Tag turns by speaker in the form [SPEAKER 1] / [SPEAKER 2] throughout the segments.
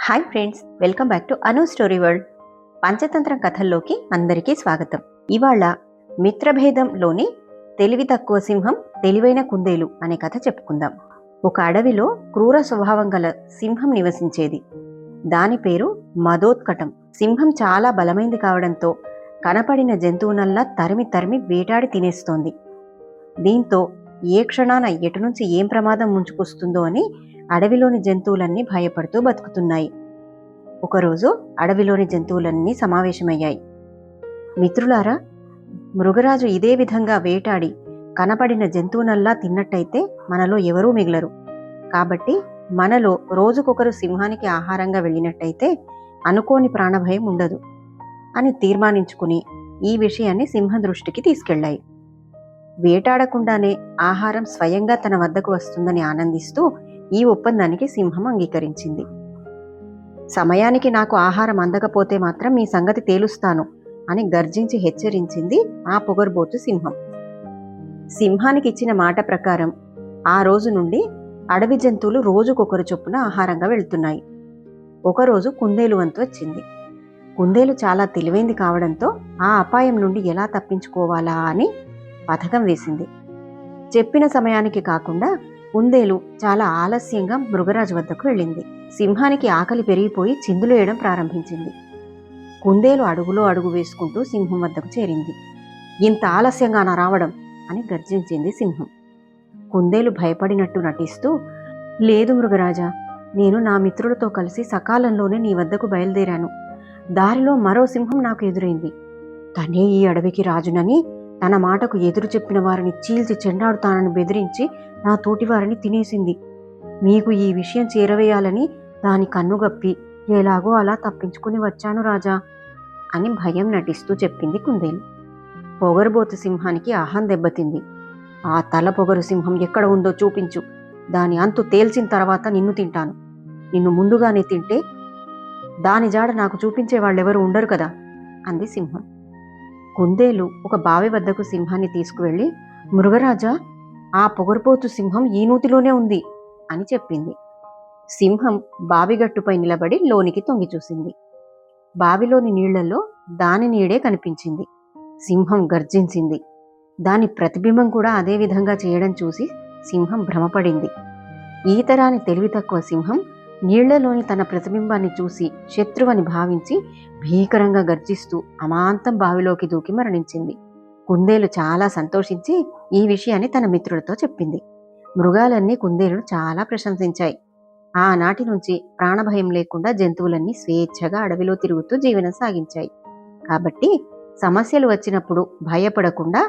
[SPEAKER 1] Hi friends, welcome back to Anu story world. Panchatantram కథల్లోకి అందరికీ స్వాగతం. ఇవాళ మిత్రభేదంలోని తెలివి తక్కువ సింహం తెలివైన కుందేలు అనే కథ చెప్పుకుందాం. ఒక అడవిలో క్రూర స్వభావం గల సింహం నివసించేది. దాని పేరు మదోత్కటం. సింహం చాలా బలమైంది కావడంతో కనపడిన జంతువునల్లా తరిమి తరిమి వేటాడి తినేస్తోంది. దీంతో ఏ క్షణాన ఎటు నుంచి ఏం ప్రమాదం ముంచుకొస్తుందో అని అడవిలోని జంతువులన్నీ భయపడుతూ బతుకుతున్నాయి. ఒకరోజు అడవిలోని జంతువులన్నీ సమావేశమయ్యాయి. మిత్రులారా, మృగరాజు ఇదే విధంగా వేటాడి కనపడిన జంతువునల్లా తిన్నట్టయితే మనలో ఎవరూ మిగలరు. కాబట్టి మనలో రోజుకొకరు సింహానికి ఆహారంగా వెళ్ళినట్టయితే అనుకోని ప్రాణభయం ఉండదు అని తీర్మానించుకుని ఈ విషయాన్ని సింహ దృష్టికి తీసుకెళ్లాయి. వేటాడకుండానే ఆహారం స్వయంగా తన వద్దకు వస్తుందని ఆనందిస్తూ ఈ ఒప్పందానికి సింహం అంగీకరించింది. సమయానికి నాకు ఆహారం అందకపోతే మాత్రం మీ సంగతి తేలుస్తాను అని గర్జించి హెచ్చరించింది ఆ పొగర్బోతు సింహం. సింహానికి ఇచ్చిన మాట ప్రకారం ఆ రోజు నుండి అడవి జంతువులు రోజుకొకరు చొప్పున ఆహారంగా వెళ్తున్నాయి. ఒకరోజు కుందేలు వంతు వచ్చింది. కుందేలు చాలా తెలివైంది కావడంతో ఆ అపాయం నుండి ఎలా తప్పించుకోవాలా అని పథకం వేసింది. చెప్పిన సమయానికి కాకుండా కుందేలు చాలా ఆలస్యంగా మృగరాజు వద్దకు వెళ్ళింది. సింహానికి ఆకలి పెరిగిపోయి చిందులు వేయడం ప్రారంభించింది. కుందేలు అడుగులో అడుగు వేసుకుంటూ సింహం వద్దకు చేరింది. ఇంత ఆలస్యంగా నా రావడం అని గర్జించింది సింహం. కుందేలు భయపడినట్టు నటిస్తూ, లేదు మృగరాజా, నేను నా మిత్రులతో కలిసి సకాలంలోనే నీ వద్దకు బయలుదేరాను. దారిలో మరో సింహం నాకు ఎదురైంది. తనే ఈ అడవికి రాజునని, తన మాటకు ఎదురు చెప్పిన వారిని చీల్చి చెండాడుతానని బెదిరించి నా తోటివారిని తినేసింది. మీకు ఈ విషయం చేరవేయాలని దాని కన్నుగప్పి ఎలాగో అలా తప్పించుకుని వచ్చాను రాజా అని భయం నటిస్తూ చెప్పింది కుందేలు. పొగరుబోతు సింహానికి అహం దెబ్బతింది. ఆ తల పొగరు సింహం ఎక్కడ ఉందో చూపించు, దాని అంతు తేల్చిన తర్వాత నిన్ను తింటాను. నిన్ను ముందుగానే తింటే దాని జాడ నాకు చూపించే వాళ్ళెవరూ ఉండరు కదా అంది సింహం. కుందేలు ఒక బావి వద్దకు సింహాన్ని తీసుకువెళ్ళి, మృగరాజా, ఆ పొగరుపోతు సింహం ఈ నూతిలోనే ఉంది అని చెప్పింది. సింహం బావిగట్టుపై నిలబడి లోనికి తొంగి చూసింది. బావిలోని నీళ్లలో దాని నీడే కనిపించింది. సింహం గర్జించింది. దాని ప్రతిబింబం కూడా అదే విధంగా చేయడం చూసి సింహం భ్రమపడింది. ఈతరాని తెలివి తక్కువ సింహం నీళ్లలోని తన ప్రతిబింబాన్ని చూసి శత్రువని భావించి భీకరంగా గర్జిస్తూ అమాంతం బావిలోకి దూకి మరణించింది. కుందేలు చాలా సంతోషించి ఈ విషయాన్ని తన మిత్రులతో చెప్పింది. మృగాలన్నీ కుందేలును చాలా ప్రశంసించాయి. ఆనాటి నుంచి ప్రాణభయం లేకుండా జంతువులన్నీ స్వేచ్ఛగా అడవిలో తిరుగుతూ జీవనం సాగించాయి. కాబట్టి సమస్యలు వచ్చినప్పుడు భయపడకుండా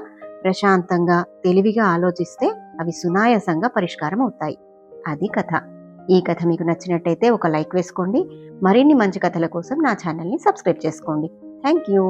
[SPEAKER 1] ప్రశాంతంగా తెలివిగా ఆలోచిస్తే అవి సునాయాసంగా పరిష్కారం అవుతాయి. అది కథ. ఈ కథ మీకు నచ్చినట్టయితే ఒక లైక్ వేసుకోండి. మరిన్ని మంచి కథల కోసం నా ఛానల్ని సబ్స్క్రైబ్ చేసుకోండి. Thank you.